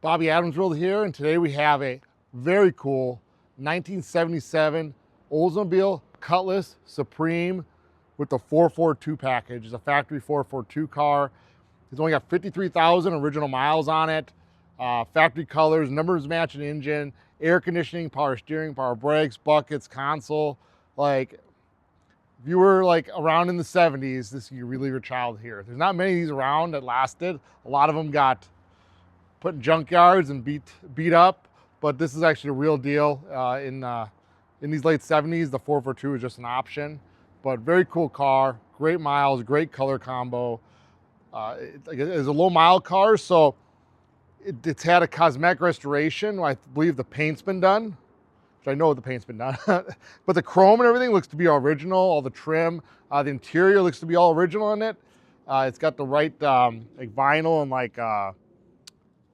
Bobby Adams World here, and today we have a very cool 1977 Oldsmobile Cutlass Supreme with the 442 package. It's a factory 442 car. It's only got 53,000 original miles on it. Factory colors, numbers matching engine, air conditioning, power steering, power brakes, buckets, console. Like, if you were like around in the 70s, you really your child here. There's not many of these around that lasted. A lot of them got put in junkyards and beat up, but this is actually a real deal. In these late 70s, the 442 is just an option, but very cool car, great miles, great color combo. It's a low mile car, so it's had a cosmetic restoration. I believe the paint's been done, which I know the paint's been done, but the chrome and everything looks to be original, all the trim, the interior looks to be all original in it. It's got the right like vinyl and like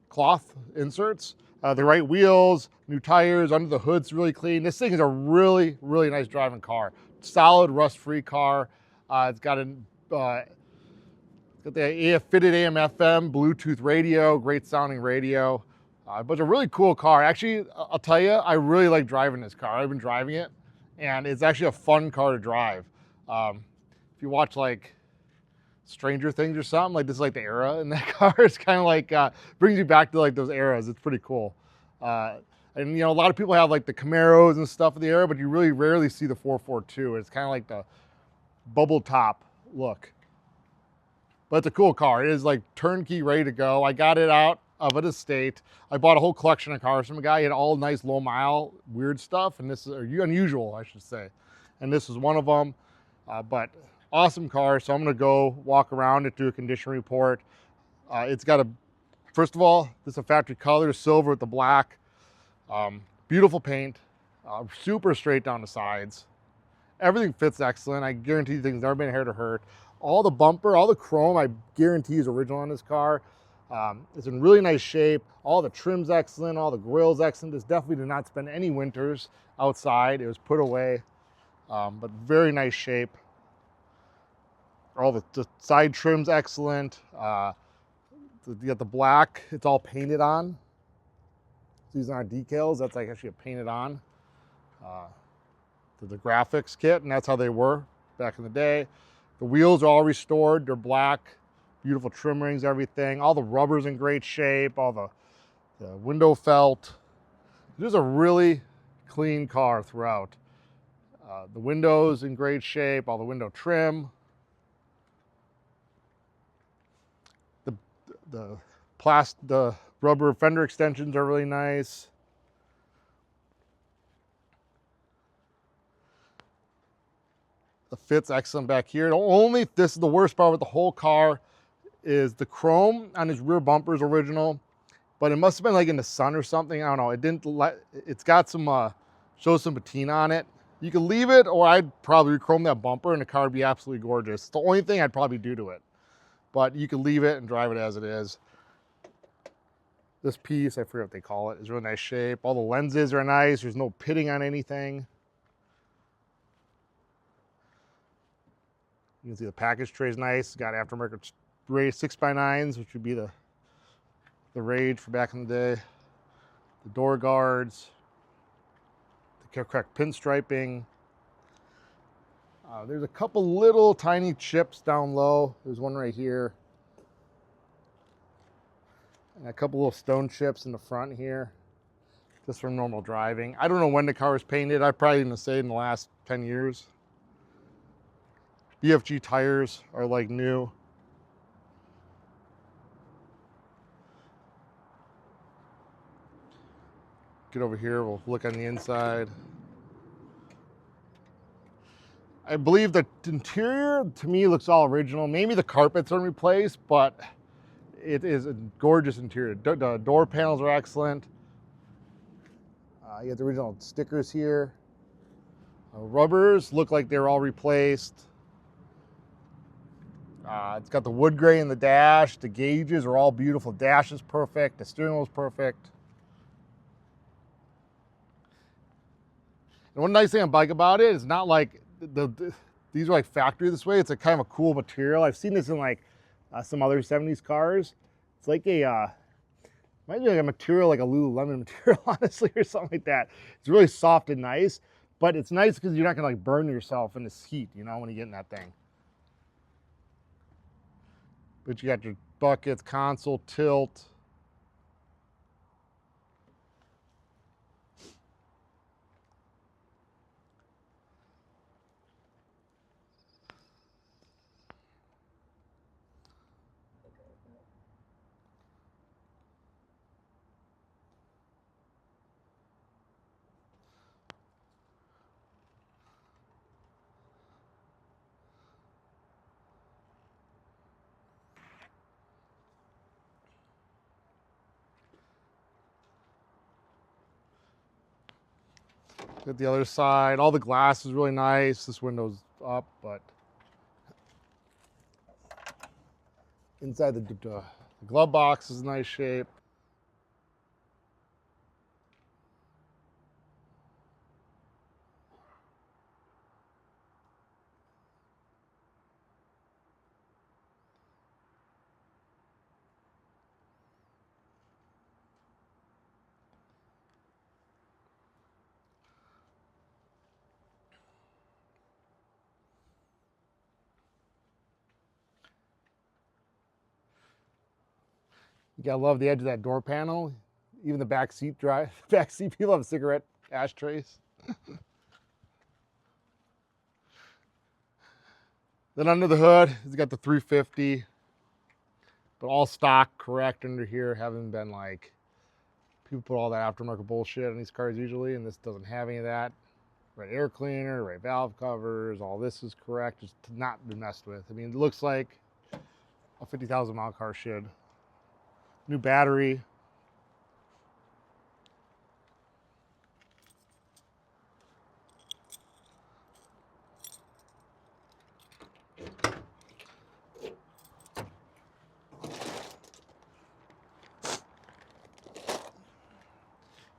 cloth inserts, the right wheels, new tires, under the hood's really clean. This thing is a really, really nice driving car. Solid, rust-free car. It's got the fitted AM, FM, Bluetooth radio, great sounding radio. But it's a really cool car. Actually, I'll tell you, I really like driving this car. I've been driving it, and it's actually a fun car to drive. If you watch like Stranger Things or something, like this is like the era in that car. It's kind of like brings you back to like those eras. It's pretty cool. And you know, a lot of people have like the Camaros and stuff of the era, but you really rarely see the 442. It's kind of like the bubble top look. But it's a cool car. It is like turnkey, ready to go. I got it out of an estate. I bought a whole collection of cars from a guy. He had all nice low mile, weird stuff, and this is unusual, I should say. And this is one of them. But awesome car. So I'm gonna go walk around it, do a condition report. It's got first of all, this is a factory color, silver with the black. Beautiful paint, super straight down the sides. Everything fits excellent. I guarantee you things never been here to hurt. All the bumper, all the chrome, I guarantee is original on this car. It's in really nice shape. All the trim's excellent, all the grill's excellent. This definitely did not spend any winters outside. It was put away, but very nice shape. All the side trim's excellent. You got the black, it's all painted on. These aren't decals, that's like actually painted on. The graphics kit, and that's how they were back in the day. The wheels are all restored, they're black, beautiful trim rings, everything. All the rubber's in great shape, all the window felt. This is a really clean car throughout. The windows in great shape, all the window trim. The rubber fender extensions are really nice. The fit's excellent back here. This is the worst part with the whole car is the chrome on his rear bumper is original, but it must have been like in the sun or something. I don't know. It's got some, shows some patina on it. You could leave it, or I'd probably chrome that bumper and the car would be absolutely gorgeous. It's the only thing I'd probably do to it. But you can leave it and drive it as it is. This piece, I forget what they call it, is really nice shape. All the lenses are nice. There's no pitting on anything. You can see the package tray is nice. It's got aftermarket 6x9s, which would be the rage for back in the day. The door guards, the correct pinstriping. There's a couple little tiny chips down low. There's one right here. And a couple little stone chips in the front here, just from normal driving. I don't know when the car was painted. I'm probably gonna say in the last 10 years. BFG tires are like new. Get over here, we'll look on the inside. I believe the interior, to me, looks all original. Maybe the carpets are replaced, but it is a gorgeous interior. The door panels are excellent. You got the original stickers here. Rubbers look like they're all replaced. It's got the wood grain in the dash. The gauges are all beautiful. Dash is perfect. The steering wheel is perfect. And one nice thing I like about it is not like these are like factory this way. It's a kind of a cool material. I've seen this in like some other 70s cars. It's like a, Might be like a material, like a Lululemon material, honestly, or something like that. It's really soft and nice, but it's nice because you're not gonna like burn yourself in this heat, you know, when you get in that thing. But you got your buckets, console, tilt. Got the other side. All the glass is really nice. This window's up, but inside the glove box is in nice shape. You gotta love the edge of that door panel. Even the back seat people have cigarette ashtrays. Then under the hood, it's got the 350, but all stock, correct under here. Haven't been like, people put all that aftermarket bullshit on these cars usually, and this doesn't have any of that. Right air cleaner, right valve covers, all this is correct, just to not be messed with. I mean, it looks like a 50,000 mile car should. New battery.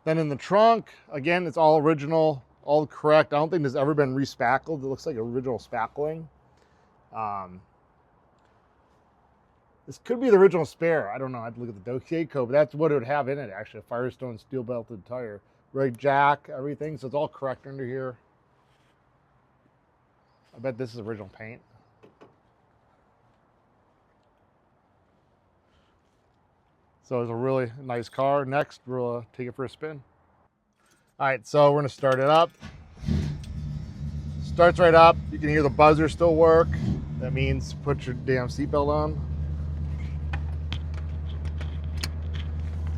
Then in the trunk, again, it's all original, all correct. I don't think there's ever been respackled. It looks like original spackling. This could be the original spare. I don't know. I have to look at the dossier code, but that's what it would have in it, actually. A Firestone steel belted tire. Right jack, everything. So it's all correct under here. I bet this is original paint. So it's a really nice car. Next, we'll take it for a spin. All right, so we're gonna start it up. Starts right up. You can hear the buzzer still work. That means put your damn seatbelt on.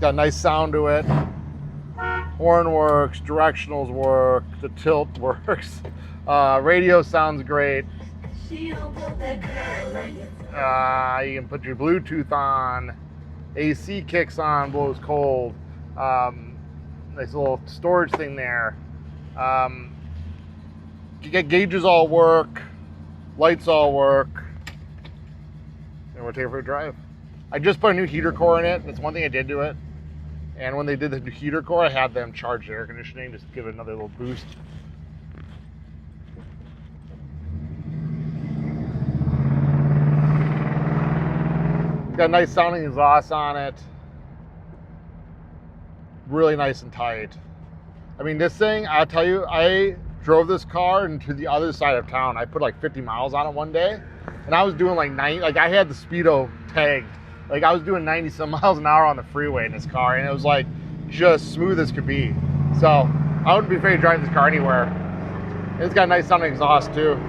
Got a nice sound to it. Horn works, directionals work, the tilt works. Radio sounds great. You can put your Bluetooth on. AC kicks on, blows cold. Nice little storage thing there. You get gauges all work, lights all work, and we'll take it for a drive. I just put a new heater core in it. That's one thing I did to it. And when they did the new heater core, I had them charge the air conditioning, just give it another little boost. Got a nice sounding exhaust on it. Really nice and tight. I mean, this thing, I'll tell you, I drove this car into the other side of town. I put like 50 miles on it one day, and I was doing like 90, like I had the speedo tagged. Like I was doing 90 some miles an hour on the freeway in this car, and it was like just smooth as could be. So I wouldn't be afraid to drive this car anywhere. It's got a nice sounding exhaust too.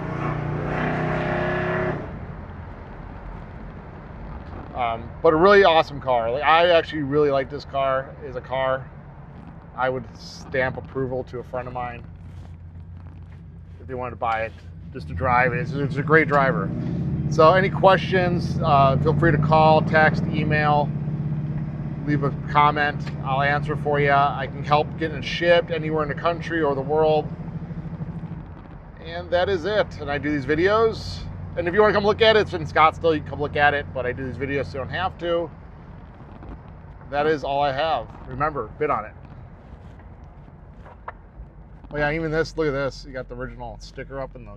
But a really awesome car. Like I actually really like this car as a car. I would stamp approval to a friend of mine if they wanted to buy it just to drive it. It's a great driver. So any questions, feel free to call, text, email, leave a comment. I'll answer for you. I can help getting it shipped anywhere in the country or the world. And that is it. And I do these videos. And if you want to come look at it, it's in Scottsdale, you can come look at it. But I do these videos so you don't have to. That is all I have. Remember, bid on it. Oh yeah, even this, look at this. You got the original sticker up in the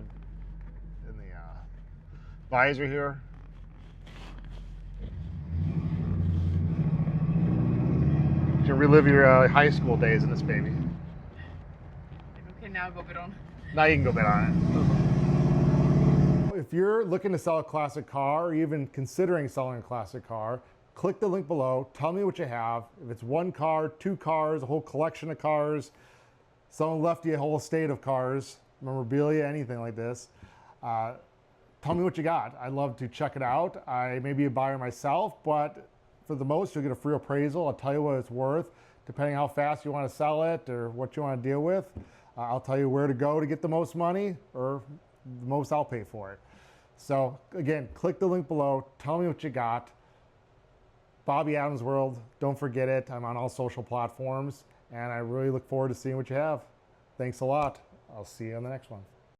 visor here. to relive your high school days in this baby. Okay, now go bid on. Now you can go bid on it. If you're looking to sell a classic car, or even considering selling a classic car, click the link below. Tell me what you have. If it's one car, two cars, a whole collection of cars, someone left you a whole estate of cars, memorabilia, anything like this. Tell me what you got. I'd love to check it out. I may be a buyer myself, but for the most, you'll get a free appraisal. I'll tell you what it's worth, depending how fast you want to sell it or what you want to deal with. I'll tell you where to go to get the most money, or the most I'll pay for it. So again, click the link below. Tell me what you got. Bobby Adams World, don't forget it. I'm on all social platforms, and I really look forward to seeing what you have. Thanks a lot. I'll see you on the next one.